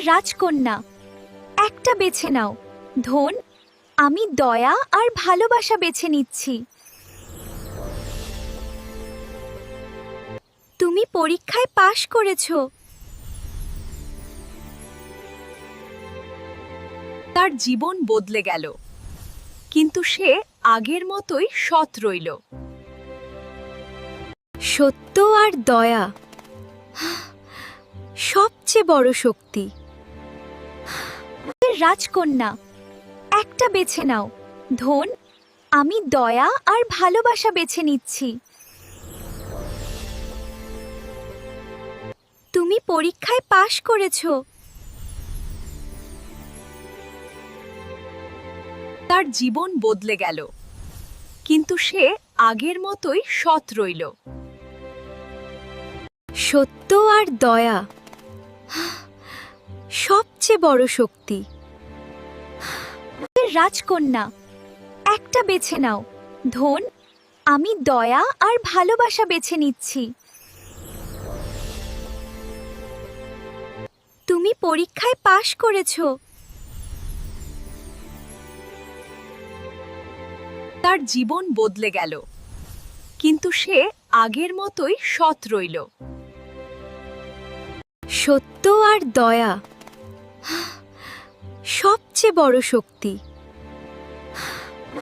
রাজকন্যা, একটা বেছে নাও। ধন, আমি দয়া আর ভালোবাসা বেছে নিচ্ছি। তুমি পরীক্ষায় পাশ করেছো। তার জীবন বদলে গেল, কিন্তু সে আগের মতোই সৎ রইল। সত্য আর দয়া সবচেয়ে বড় শক্তি। রাজকন্যা, একটা বেছে নাও। ধন, আমি দয়া আর ভালোবাসা বেছে নিচ্ছি। তুমি পরীক্ষায় পাশ করেছো। তার জীবন বদলে গেল, কিন্তু সে আগের মতোই সৎ রইল। সত্য আর দয়া সবচেয়ে বড় শক্তি। রাজকন্যা, একটা বেছে নাও। ধন, আমি দয়া আর ভালোবাসা বেছে নিচ্ছি। তুমি পরীক্ষায় পাশ করেছো। তার জীবন বদলে গেল, কিন্তু সে আগের মতোই সৎ রইল। সত্য আর দয়া সবচেয়ে বড় শক্তি।